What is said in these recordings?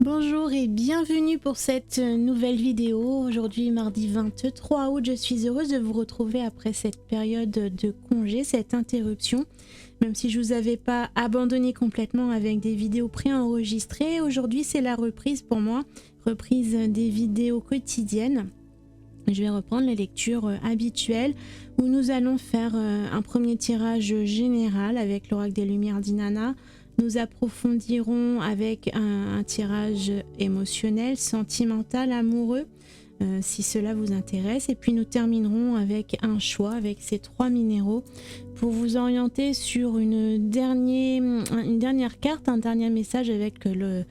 Bonjour et bienvenue pour cette nouvelle vidéo. Aujourd'hui, mardi 23 août, je suis heureuse de vous retrouver après cette période de congé, cette interruption. Même si je ne vous avais pas abandonné complètement avec des vidéos préenregistrées, aujourd'hui c'est la reprise pour moi, reprise des vidéos quotidiennes. Je vais reprendre les lectures habituelles où nous allons faire un premier tirage général avec l'oracle des Lumières d'Inanna. Nous approfondirons avec un tirage émotionnel, sentimental, amoureux, si cela vous intéresse. Et puis nous terminerons avec un choix, avec ces 3 minéraux, pour vous orienter sur une dernière carte, un dernier message avec le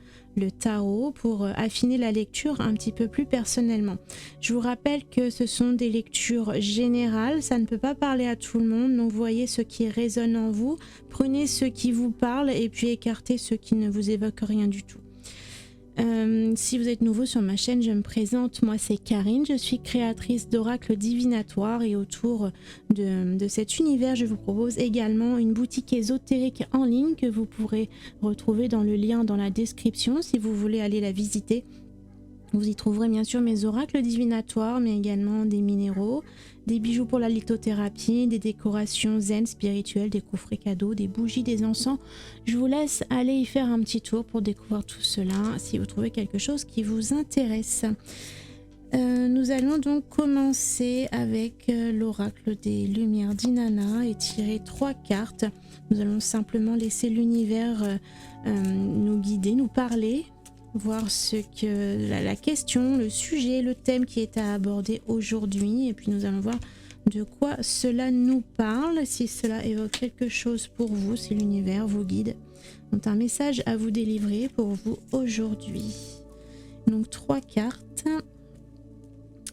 tarot, pour affiner la lecture un petit peu plus personnellement. Je vous rappelle que ce sont des lectures générales, ça ne peut pas parler à tout le monde, donc voyez ce qui résonne en vous, prenez ce qui vous parle et puis écartez ce qui ne vous évoque rien du tout. Si vous êtes nouveau sur ma chaîne, je me présente, moi c'est Karine, je suis créatrice d'oracles divinatoires et autour de cet univers, je vous propose également une boutique ésotérique en ligne que vous pourrez retrouver dans le lien dans la description si vous voulez aller la visiter. Vous y trouverez bien sûr mes oracles divinatoires, mais également des minéraux, des bijoux pour la lithothérapie, des décorations zen spirituelles, des coffrets cadeaux, des bougies, des encens. Je vous laisse aller y faire un petit tour pour découvrir tout cela si vous trouvez quelque chose qui vous intéresse. Nous allons donc commencer avec l'oracle des Lumières d'Inanna et tirer 3 cartes. Nous allons simplement laisser l'univers nous guider, nous parler, voir ce que la question, le sujet, le thème qui est à aborder aujourd'hui, et puis nous allons voir de quoi cela nous parle, si cela évoque quelque chose pour vous, si l'univers vous guide. Donc un message à vous délivrer pour vous aujourd'hui. Donc 3 cartes.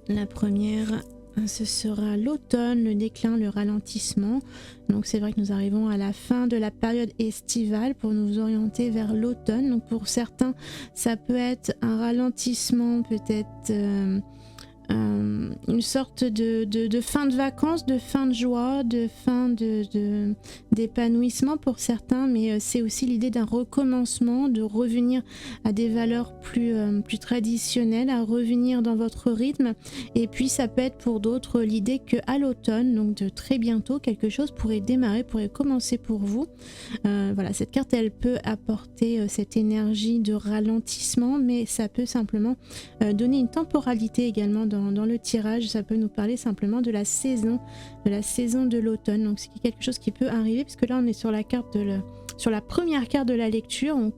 La première, ce sera l'automne, le déclin, le ralentissement. Donc c'est vrai que nous arrivons à la fin de la période estivale pour nous orienter vers l'automne. Donc pour certains, ça peut être un ralentissement, peut-être une sorte de fin de vacances, de fin de joie, de fin d'épanouissement pour certains, mais c'est aussi l'idée d'un recommencement, de revenir à des valeurs plus traditionnelles, à revenir dans votre rythme. Et puis ça peut être pour d'autres l'idée qu'à l'automne, donc de très bientôt, quelque chose pourrait démarrer, pourrait commencer pour vous. Voilà, cette carte elle peut apporter cette énergie de ralentissement, mais ça peut simplement donner une temporalité également dans le tirage. Ça peut nous parler simplement de la saison de l'automne. Donc c'est quelque chose qui peut arriver, puisque là on est sur la carte sur la première carte de la lecture. On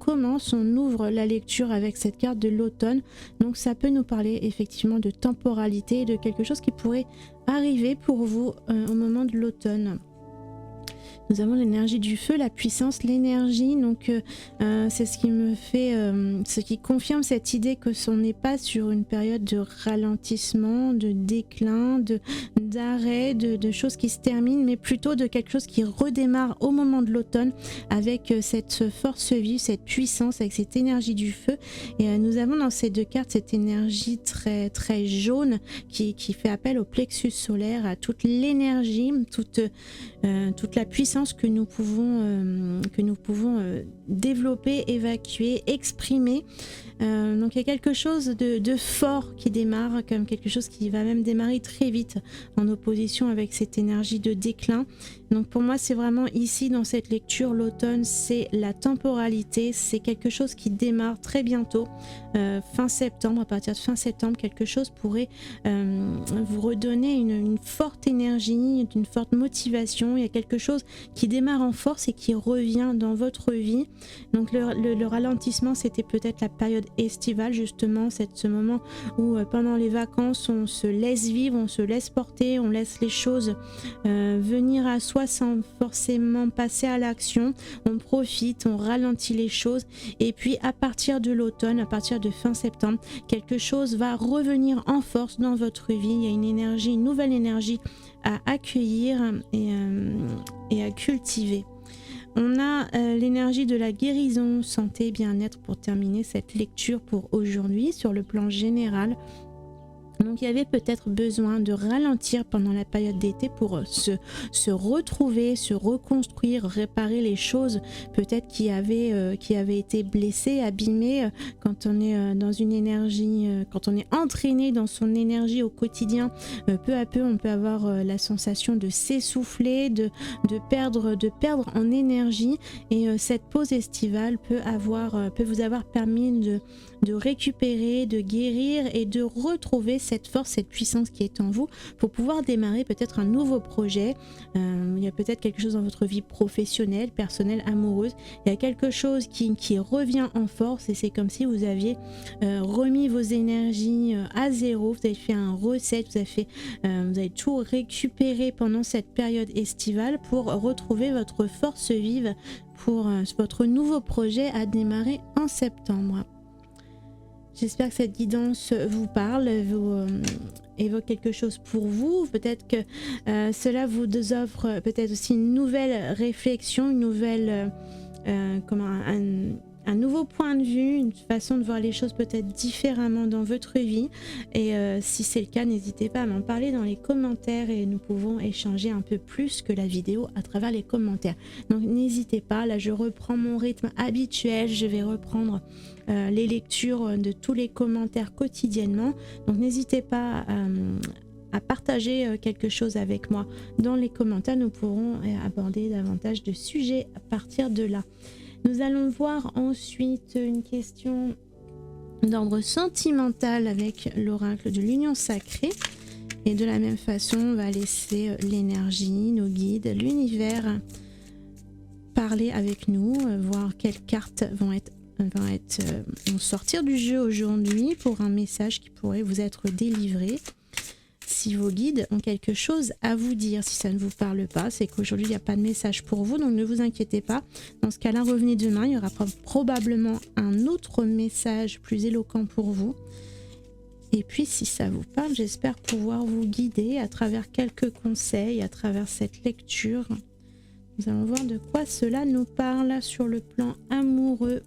ouvre la lecture avec cette carte de l'automne. Donc ça peut nous parler effectivement de temporalité, de quelque chose qui pourrait arriver pour vous au moment de l'automne. Nous avons l'énergie du feu, la puissance, l'énergie. Donc c'est ce qui me fait, ce qui confirme cette idée que ce n'est pas sur une période de ralentissement, de déclin, d'arrêt, de choses qui se terminent, mais plutôt de quelque chose qui redémarre au moment de l'automne avec cette force vive, cette puissance, avec cette énergie du feu. Et nous avons dans ces 2 cartes cette énergie très très jaune qui fait appel au plexus solaire, à toute l'énergie, toute la puissance que nous pouvons développer, évacuer, exprimer. Donc il y a quelque chose de fort qui démarre, comme quelque chose qui va même démarrer très vite en opposition avec cette énergie de déclin. Donc pour moi c'est vraiment ici dans cette lecture, l'automne c'est la temporalité, c'est quelque chose qui démarre très bientôt, fin septembre. À partir de fin septembre, quelque chose pourrait vous redonner une forte énergie, une forte motivation. Il y a quelque chose qui démarre en force et qui revient dans votre vie. Donc le ralentissement, c'était peut-être la période estivale, justement, ce moment où pendant les vacances on se laisse vivre, on se laisse porter, on laisse les choses venir à soi sans forcément passer à l'action. On profite, on ralentit les choses, et puis à partir de l'automne, à partir de fin septembre, quelque chose va revenir en force dans votre vie. Il y a une énergie, une nouvelle énergie à accueillir et à cultiver. On a l'énergie de la guérison, santé, bien-être pour terminer cette lecture pour aujourd'hui sur le plan général. Donc il y avait peut-être besoin de ralentir pendant la période d'été pour se retrouver, se reconstruire, réparer les choses peut-être qui avaient été blessées, abîmées. Quand on est dans une énergie, quand on est entraîné dans son énergie au quotidien, peu à peu on peut avoir la sensation de s'essouffler, de perdre en énergie, et cette pause estivale peut vous avoir permis de récupérer, de guérir et de retrouver cette force, cette puissance qui est en vous pour pouvoir démarrer peut-être un nouveau projet. Il y a peut-être quelque chose dans votre vie professionnelle, personnelle, amoureuse. Il y a quelque chose qui revient en force, et c'est comme si vous aviez remis vos énergies à zéro. Vous avez fait un reset, vous avez tout récupéré pendant cette période estivale pour retrouver votre force vive pour votre nouveau projet à démarrer en septembre. J'espère que cette guidance vous parle, évoque quelque chose pour vous. Peut-être que cela vous offre peut-être aussi une nouvelle réflexion, une nouvelle, un nouveau point de vue, une façon de voir les choses peut-être différemment dans votre vie. Et si c'est le cas, n'hésitez pas à m'en parler dans les commentaires, et nous pouvons échanger un peu plus que la vidéo à travers les commentaires. Donc n'hésitez pas, là je reprends mon rythme habituel, je vais reprendre les lectures de tous les commentaires quotidiennement. Donc n'hésitez pas à partager quelque chose avec moi dans les commentaires. Nous pourrons aborder davantage de sujets à partir de là. Nous allons voir ensuite une question d'ordre sentimental avec l'oracle de l'union sacrée. Et de la même façon, on va laisser l'énergie, nos guides, l'univers parler avec nous, voir quelles cartes vont sortir du jeu aujourd'hui pour un message qui pourrait vous être délivré. Si vos guides ont quelque chose à vous dire, si ça ne vous parle pas, c'est qu'aujourd'hui il n'y a pas de message pour vous, donc ne vous inquiétez pas. Dans ce cas-là, revenez demain, il y aura probablement un autre message plus éloquent pour vous. Et puis si ça vous parle, j'espère pouvoir vous guider à travers quelques conseils, à travers cette lecture. Nous allons voir de quoi cela nous parle sur le plan amoureux.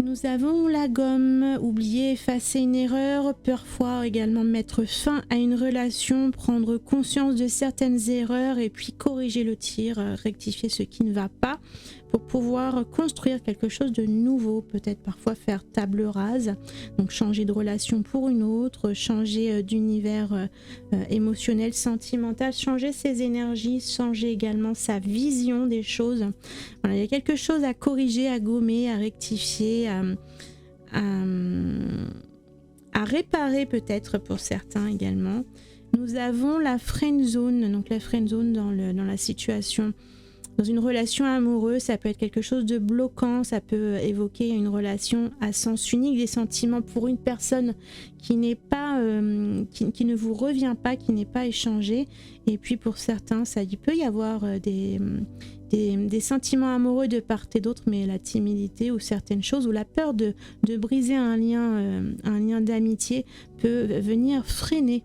Nous avons la gomme, oublier, effacer une erreur, parfois également mettre fin à une relation, prendre conscience de certaines erreurs et puis corriger le tir, rectifier ce qui ne va pas pour pouvoir construire quelque chose de nouveau, peut-être parfois faire table rase, donc changer de relation pour une autre, changer d'univers émotionnel, sentimental, changer ses énergies, changer également sa vision des choses. Voilà, il y a quelque chose à corriger, à gommer, à rectifier, à réparer peut-être pour certains également. Nous avons la friend zone, donc la friend zone dans la situation. Dans une relation amoureuse, ça peut être quelque chose de bloquant, ça peut évoquer une relation à sens unique, des sentiments pour une personne qui n'est pas, qui ne vous revient pas, qui n'est pas échangée. Et puis pour certains, il peut y avoir des sentiments amoureux de part et d'autre, mais la timidité ou certaines choses, ou la peur de briser un lien d'amitié peut venir freiner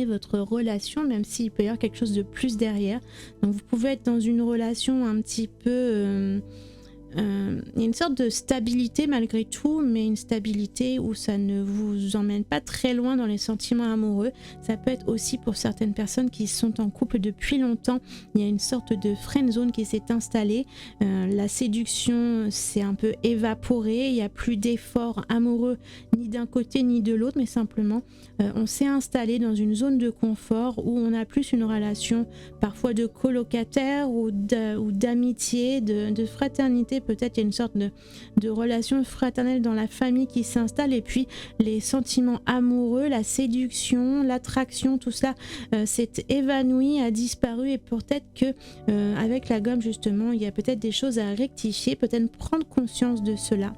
votre relation, même s'il peut y avoir quelque chose de plus derrière. Donc vous pouvez être dans une relation un petit peu il y a une sorte de stabilité malgré tout, mais une stabilité où ça ne vous emmène pas très loin dans les sentiments amoureux. Ça peut être aussi pour certaines personnes qui sont en couple depuis longtemps, il y a une sorte de friend zone qui s'est installée, la séduction s'est un peu évaporée, il n'y a plus d'efforts amoureux ni d'un côté ni de l'autre, mais simplement on s'est installé dans une zone de confort où on a plus une relation parfois de colocataire ou d'amitié, de fraternité. Peut-être il y a une sorte de relation fraternelle dans la famille qui s'installe, et puis les sentiments amoureux, la séduction, l'attraction, tout ça s'est évanoui, a disparu, et peut-être que avec la gomme justement il y a peut-être des choses à rectifier, peut-être prendre conscience de cela,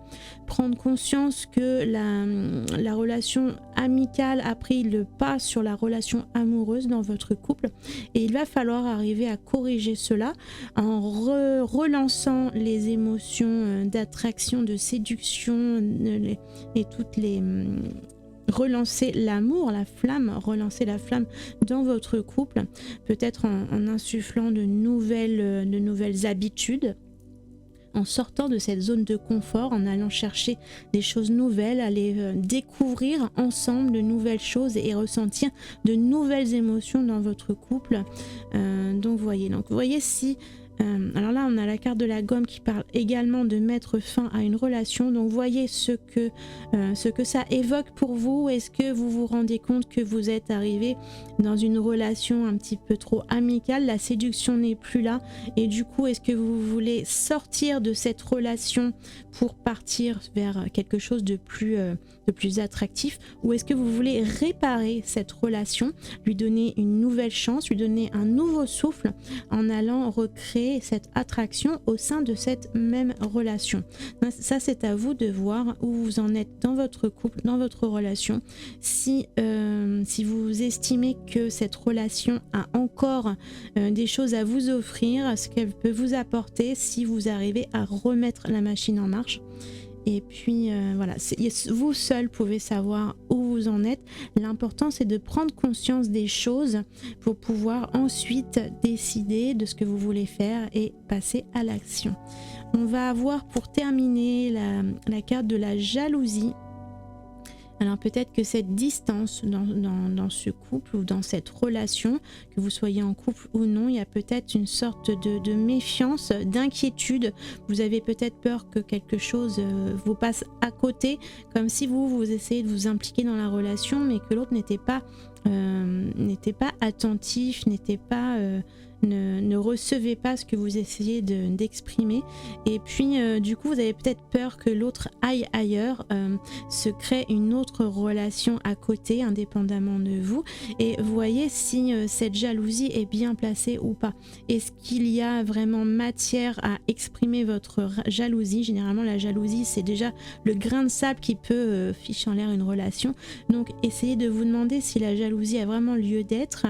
prendre conscience que la relation amicale a pris le pas sur la relation amoureuse dans votre couple, et il va falloir arriver à corriger cela en relançant les émotions d'attraction, de séduction et toutes les relancer l'amour, relancer la flamme dans votre couple, peut-être en insufflant de nouvelles habitudes, en sortant de cette zone de confort, en allant chercher des choses nouvelles, aller découvrir ensemble de nouvelles choses et ressentir de nouvelles émotions dans votre couple. Donc voyez si alors là on a la carte de la gomme qui parle également de mettre fin à une relation, donc voyez ce que ça évoque pour vous. Est-ce que vous vous rendez compte que vous êtes arrivé dans une relation un petit peu trop amicale, la séduction n'est plus là, et du coup est-ce que vous voulez sortir de cette relation pour partir vers quelque chose de plus attractif, ou est-ce que vous voulez réparer cette relation, lui donner une nouvelle chance, lui donner un nouveau souffle en allant recréer cette attraction au sein de cette même relation. Ça c'est à vous de voir où vous en êtes dans votre couple, dans votre relation. Si vous estimez que cette relation a encore des choses à vous offrir, ce qu'elle peut vous apporter, si vous arrivez à remettre la machine en marche. Et puis voilà, vous seul pouvez savoir où vous en êtes. L'important c'est de prendre conscience des choses pour pouvoir ensuite décider de ce que vous voulez faire et passer à l'action. On va avoir pour terminer la carte de la jalousie. Alors peut-être que cette distance dans ce couple ou dans cette relation, que vous soyez en couple ou non, il y a peut-être une sorte de méfiance, d'inquiétude. Vous avez peut-être peur que quelque chose vous passe à côté, comme si vous essayez de vous impliquer dans la relation, mais que l'autre n'était pas attentif, ne recevez pas ce que vous essayez d'exprimer, et puis du coup vous avez peut-être peur que l'autre aille ailleurs, se crée une autre relation à côté indépendamment de vous, et voyez si cette jalousie est bien placée ou pas. Est-ce qu'il y a vraiment matière à exprimer votre jalousie? Généralement la jalousie c'est déjà le grain de sable qui peut ficher en l'air une relation, donc essayez de vous demander si la jalousie a vraiment lieu d'être,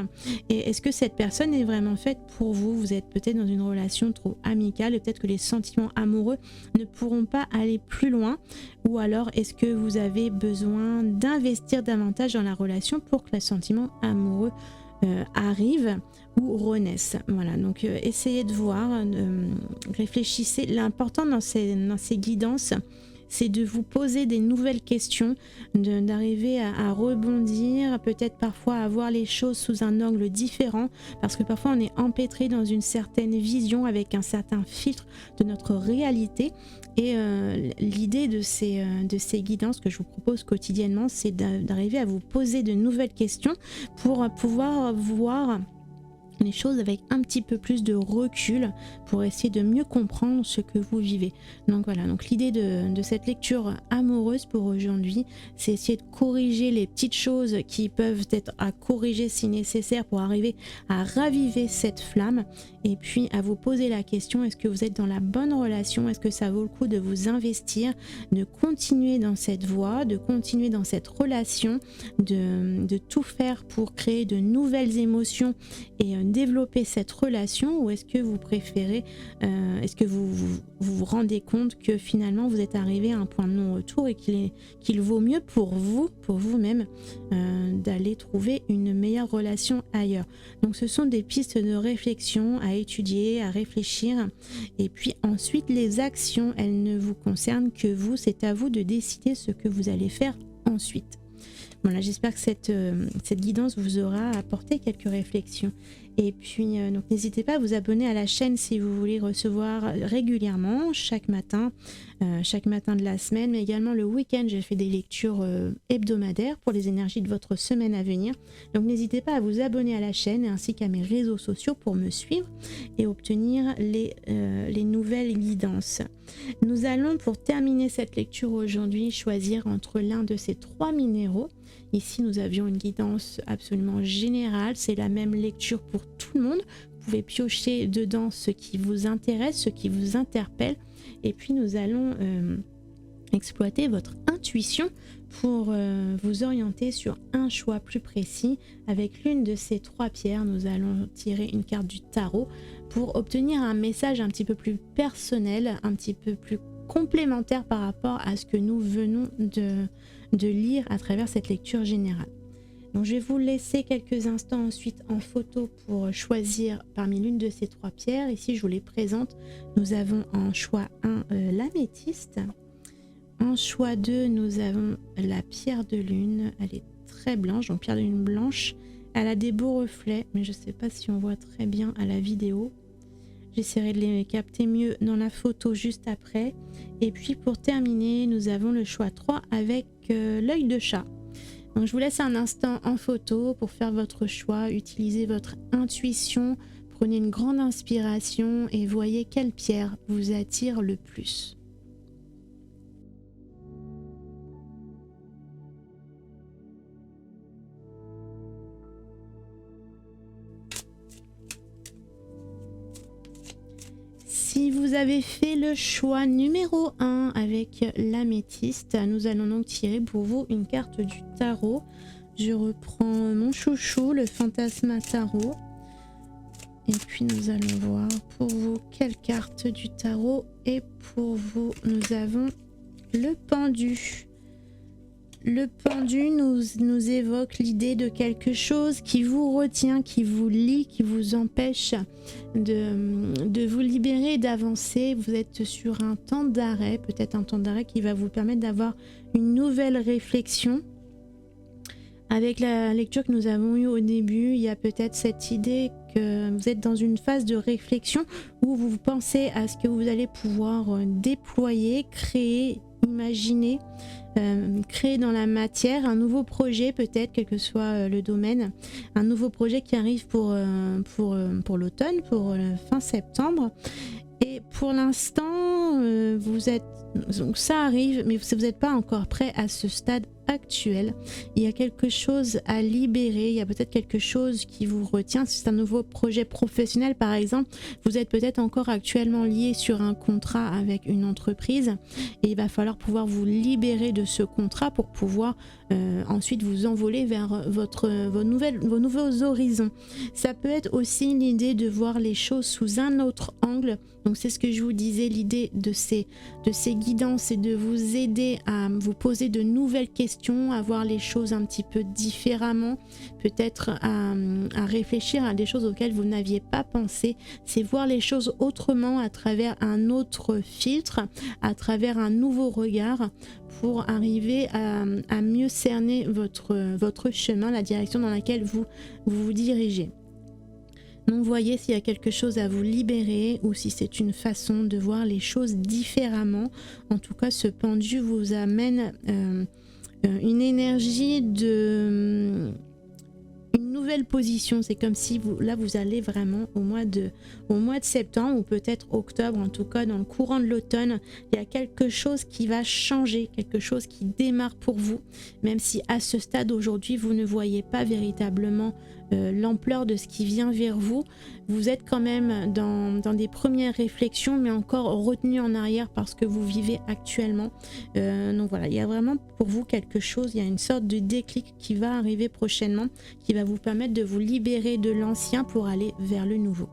et est-ce que cette personne est vraiment faite pour vous. Vous êtes peut-être dans une relation trop amicale et peut-être que les sentiments amoureux ne pourront pas aller plus loin, ou alors est-ce que vous avez besoin d'investir davantage dans la relation pour que les sentiments amoureux arrivent ou renaissent. Voilà, donc essayez de voir, réfléchissez. L'important dans ces guidances, c'est de vous poser des nouvelles questions, d'arriver à rebondir, peut-être parfois à voir les choses sous un angle différent, parce que parfois on est empêtré dans une certaine vision avec un certain filtre de notre réalité. Et l'idée de ces guidances que je vous propose quotidiennement, c'est d'arriver à vous poser de nouvelles questions pour pouvoir voir les choses avec un petit peu plus de recul, pour essayer de mieux comprendre ce que vous vivez. Donc voilà, donc l'idée de cette lecture amoureuse pour aujourd'hui, c'est essayer de corriger les petites choses qui peuvent être à corriger si nécessaire, pour arriver à raviver cette flamme, et puis à vous poser la question, est-ce que vous êtes dans la bonne relation? Est-ce que ça vaut le coup de vous investir, de continuer dans cette voie, de continuer dans cette relation, de tout faire pour créer de nouvelles émotions et développer cette relation, ou est-ce que vous préférez, est-ce que vous rendez compte que finalement vous êtes arrivé à un point de non-retour et qu'il vaut mieux pour vous-même d'aller trouver une meilleure relation ailleurs. Donc ce sont des pistes de réflexion à étudier, à réfléchir, et puis ensuite les actions, elles ne vous concernent que vous, c'est à vous de décider ce que vous allez faire ensuite. Voilà, j'espère que cette guidance vous aura apporté quelques réflexions. Et puis, donc n'hésitez pas à vous abonner à la chaîne si vous voulez recevoir régulièrement, chaque matin de la semaine, mais également le week-end, je fais des lectures hebdomadaires pour les énergies de votre semaine à venir. Donc n'hésitez pas à vous abonner à la chaîne ainsi qu'à mes réseaux sociaux pour me suivre et obtenir les nouvelles guidances. Nous allons, pour terminer cette lecture aujourd'hui, choisir entre l'un de ces 3 minéraux. Ici, nous avions une guidance absolument générale, c'est la même lecture pour tout le monde. Vous pouvez piocher dedans ce qui vous intéresse, ce qui vous interpelle, et puis nous allons exploiter votre intuition pour vous orienter sur un choix plus précis. Avec l'une de ces 3 pierres, nous allons tirer une carte du tarot pour obtenir un message un petit peu plus personnel, un petit peu plus complémentaire par rapport à ce que nous venons de lire à travers cette lecture générale. Donc je vais vous laisser quelques instants ensuite en photo pour choisir parmi l'une de ces 3 pierres. Ici je vous les présente. Nous avons en choix 1 l'améthyste. En choix 2 nous avons la pierre de lune. Elle est très blanche, donc pierre de lune blanche. Elle a des beaux reflets, mais je ne sais pas si on voit très bien à la vidéo. J'essaierai de les capter mieux dans la photo juste après. Et puis pour terminer, nous avons le choix 3 avec l'œil de chat. Donc je vous laisse un instant en photo pour faire votre choix. Utilisez votre intuition, prenez une grande inspiration et voyez quelle pierre vous attire le plus. Si vous avez fait le choix numéro 1 avec l'améthyste, nous allons donc tirer pour vous une carte du tarot. Je reprends mon chouchou, le Fantasma Tarot. Et puis nous allons voir pour vous quelle carte du tarot. Et pour vous, nous avons le pendu. Le pendu nous évoque l'idée de quelque chose qui vous retient, qui vous lie, qui vous empêche de vous libérer, d'avancer. Vous êtes sur un temps d'arrêt, peut-être un temps d'arrêt qui va vous permettre d'avoir une nouvelle réflexion. Avec la lecture que nous avons eue au début, il y a peut-être cette idée que vous êtes dans une phase de réflexion où vous pensez à ce que vous allez pouvoir déployer, créer, imaginer, créer dans la matière un nouveau projet, peut-être quel que soit le domaine, un nouveau projet qui arrive pour l'automne, pour fin septembre. Et pour l'instant, vous êtes, donc ça arrive, mais vous n'êtes pas encore prêt à ce stade actuel. Il y a quelque chose à libérer, il y a peut-être quelque chose qui vous retient. Si c'est un nouveau projet professionnel par exemple, vous êtes peut-être encore actuellement lié sur un contrat avec une entreprise et il va falloir pouvoir vous libérer de ce contrat pour pouvoir ensuite vous envoler vers vos nouveaux horizons. Ça peut être aussi l'idée de voir les choses sous un autre angle. Donc c'est ce que je vous disais, l'idée de ces guidances, c'est de vous aider à vous poser de nouvelles questions, à voir les choses un petit peu différemment, peut-être à réfléchir à des choses auxquelles vous n'aviez pas pensé. C'est voir les choses autrement à travers un autre filtre, à travers un nouveau regard pour arriver à mieux cerner votre chemin, la direction dans laquelle vous dirigez. Donc voyez s'il y a quelque chose à vous libérer ou si c'est une façon de voir les choses différemment. En tout cas, ce pendu vous amène une énergie de une nouvelle position. C'est comme si vous allez vraiment au mois de septembre ou peut-être octobre, en tout cas dans le courant de l'automne, il y a quelque chose qui va changer, quelque chose qui démarre pour vous, même si à ce stade aujourd'hui vous ne voyez pas véritablement l'ampleur de ce qui vient vers vous. Vous êtes quand même dans des premières réflexions, mais encore retenu en arrière parce que vous vivez actuellement. Donc voilà, il y a vraiment pour vous quelque chose, il y a une sorte de déclic qui va arriver prochainement, qui va vous permettre de vous libérer de l'ancien pour aller vers le nouveau.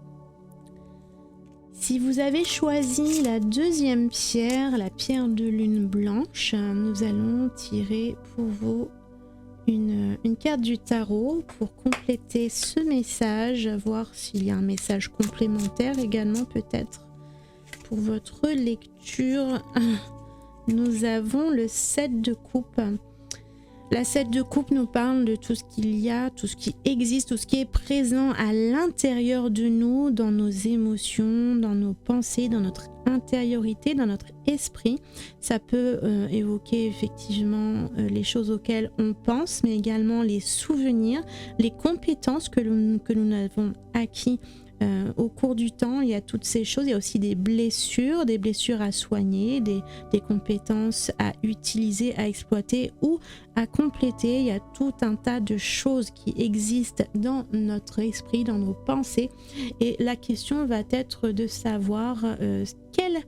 Si vous avez choisi la deuxième pierre, la pierre de lune blanche, nous allons tirer pour vous une carte du tarot pour compléter ce message, voir s'il y a un message complémentaire également peut-être pour votre lecture. Nous avons le 7 de coupe. La 7 de coupe nous parle de tout ce qu'il y a, tout ce qui existe, tout ce qui est présent à l'intérieur de nous, dans nos émotions, dans nos pensées, dans notre intériorité, dans notre esprit. Ça peut évoquer effectivement les choses auxquelles on pense, mais également les souvenirs, les compétences que nous avons acquis au cours du temps. Il y a toutes ces choses, il y a aussi des blessures à soigner, des compétences à utiliser, à exploiter ou à compléter. Il y a tout un tas de choses qui existent dans notre esprit, dans nos pensées, et la question va être de savoir quelle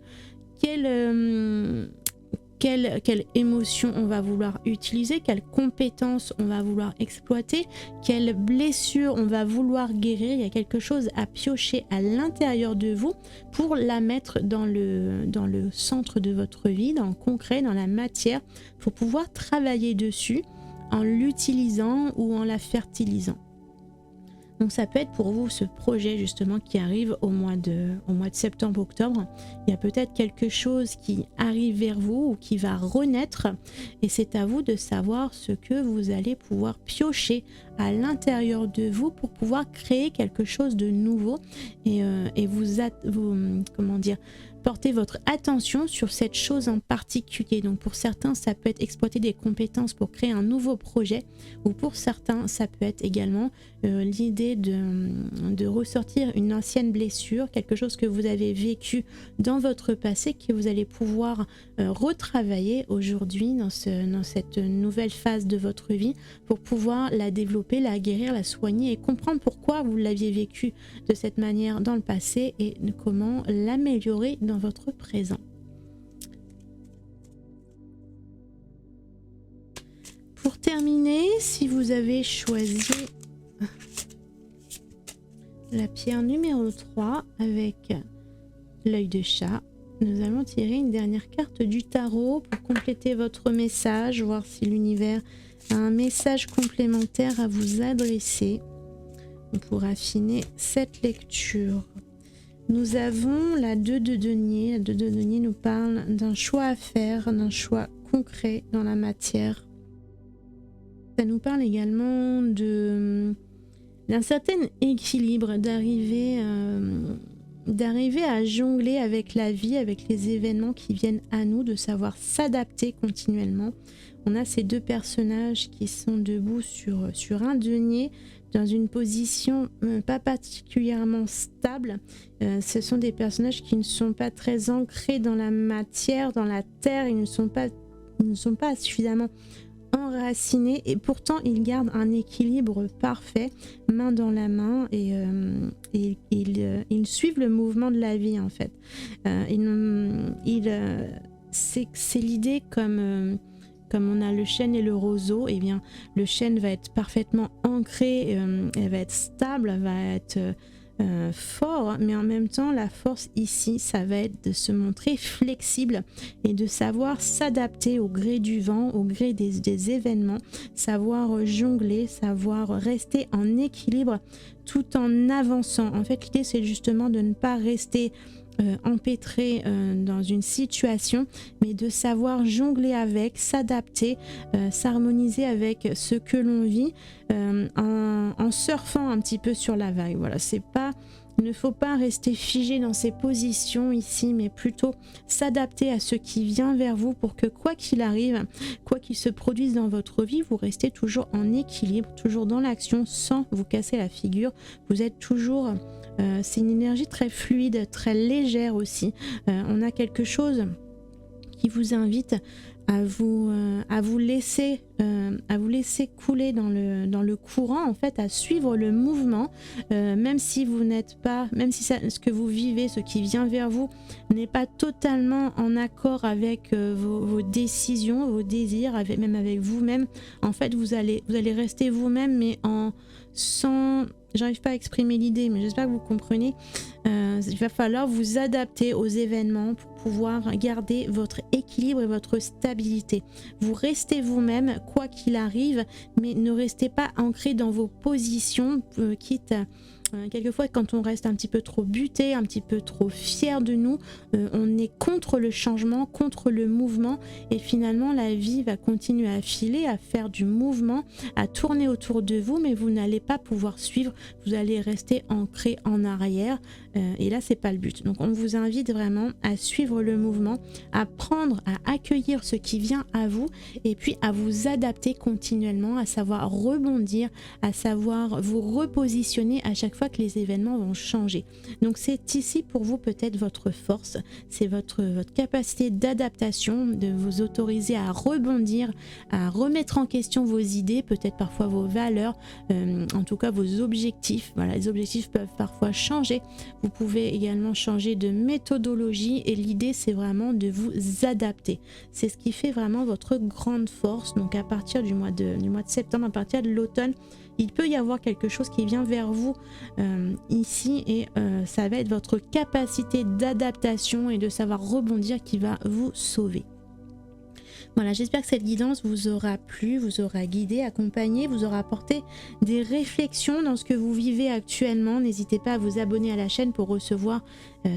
émotion on va vouloir utiliser, quelles compétences on va vouloir exploiter, quelle blessure on va vouloir guérir. Il y a quelque chose à piocher à l'intérieur de vous pour la mettre dans le centre de votre vie, dans le concret, dans la matière, pour pouvoir travailler dessus en l'utilisant ou en la fertilisant. Donc ça peut être pour vous ce projet justement qui arrive au mois de septembre-octobre. Il y a peut-être quelque chose qui arrive vers vous ou qui va renaître et c'est à vous de savoir ce que vous allez pouvoir piocher à l'intérieur de vous pour pouvoir créer quelque chose de nouveau et comment dire, portez votre attention sur cette chose en particulier. Donc pour certains, ça peut être exploiter des compétences pour créer un nouveau projet ou pour certains, ça peut être également l'idée de ressortir une ancienne blessure, quelque chose que vous avez vécu dans votre passé que vous allez pouvoir retravailler aujourd'hui dans cette nouvelle phase de votre vie pour pouvoir la développer, la guérir, la soigner et comprendre pourquoi vous l'aviez vécu de cette manière dans le passé et comment l'améliorer dans votre présent. Pour terminer, si vous avez choisi la pierre numéro 3 avec l'œil de chat, nous allons tirer une dernière carte du tarot pour compléter votre message, voir si l'univers a un message complémentaire à vous adresser pour affiner cette lecture. Nous avons la 2 de denier. La 2 de denier nous parle d'un choix à faire, d'un choix concret dans la matière. Ça nous parle également d'un certain équilibre, d'arriver à jongler avec la vie, avec les événements qui viennent à nous, de savoir s'adapter continuellement. On a ces deux personnages qui sont debout sur un denier, dans une position pas particulièrement stable. Ce sont des personnages qui ne sont pas très ancrés dans la matière, dans la terre, ils ne sont pas suffisamment enracinés et pourtant ils gardent un équilibre parfait, main dans la main et ils suivent le mouvement de la vie en fait. C'est l'idée comme on a le chêne et le roseau, et bien le chêne va être parfaitement ancré, elle va être stable, elle va être fort, mais en même temps la force ici, ça va être de se montrer flexible et de savoir s'adapter au gré du vent, au gré des événements, savoir jongler, savoir rester en équilibre tout en avançant. En fait, l'idée c'est justement de ne pas rester empêtré dans une situation, mais de savoir jongler avec, s'adapter, s'harmoniser avec ce que l'on vit en surfant un petit peu sur la vague. Voilà, il ne faut pas rester figé dans ses positions ici, mais plutôt s'adapter à ce qui vient vers vous pour que quoi qu'il arrive, quoi qu'il se produise dans votre vie, vous restez toujours en équilibre, toujours dans l'action sans vous casser la figure. Vous êtes toujours... c'est une énergie très fluide, très légère aussi. On a quelque chose qui vous invite à vous laisser couler dans le courant, en fait, à suivre le mouvement, même si vous n'êtes pas, même si ce que vous vivez, ce qui vient vers vous, n'est pas totalement en accord avec vos décisions, vos désirs, même avec vous-même. En fait, vous allez rester vous-même, mais sans... J'arrive pas à exprimer l'idée, mais j'espère que vous comprenez. Il va falloir vous adapter aux événements pour pouvoir garder votre équilibre et votre stabilité. Vous restez vous-même, quoi qu'il arrive, mais ne restez pas ancré dans vos positions, quitte à... quelquefois, quand on reste un petit peu trop buté, un petit peu trop fier de nous, on est contre le changement, contre le mouvement, et finalement la vie va continuer à filer, à faire du mouvement, à tourner autour de vous, mais vous n'allez pas pouvoir suivre, vous allez rester ancré en arrière, et là c'est pas le but. Donc on vous invite vraiment à suivre le mouvement, à prendre, à accueillir ce qui vient à vous, et puis à vous adapter continuellement, à savoir rebondir, à savoir vous repositionner à chaque fois que les événements vont changer. Donc c'est ici pour vous peut-être votre force, c'est votre capacité d'adaptation, de vous autoriser à rebondir, à remettre en question vos idées, peut-être parfois vos valeurs, en tout cas vos objectifs. Voilà, les objectifs peuvent parfois changer. Vous pouvez également changer de méthodologie et l'idée c'est vraiment de vous adapter. C'est ce qui fait vraiment votre grande force. Donc à partir du mois de septembre, à partir de l'automne, il peut y avoir quelque chose qui vient vers vous ici et ça va être votre capacité d'adaptation et de savoir rebondir qui va vous sauver. Voilà, j'espère que cette guidance vous aura plu, vous aura guidé, accompagné, vous aura apporté des réflexions dans ce que vous vivez actuellement. N'hésitez pas à vous abonner à la chaîne pour recevoir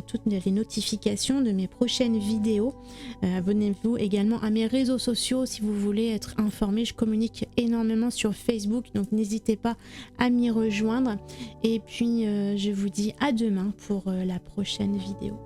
toutes les notifications de mes prochaines vidéos. Abonnez-vous également à mes réseaux sociaux si vous voulez être informé. Je communique énormément sur Facebook, donc n'hésitez pas à m'y rejoindre. Et puis je vous dis à demain pour la prochaine vidéo.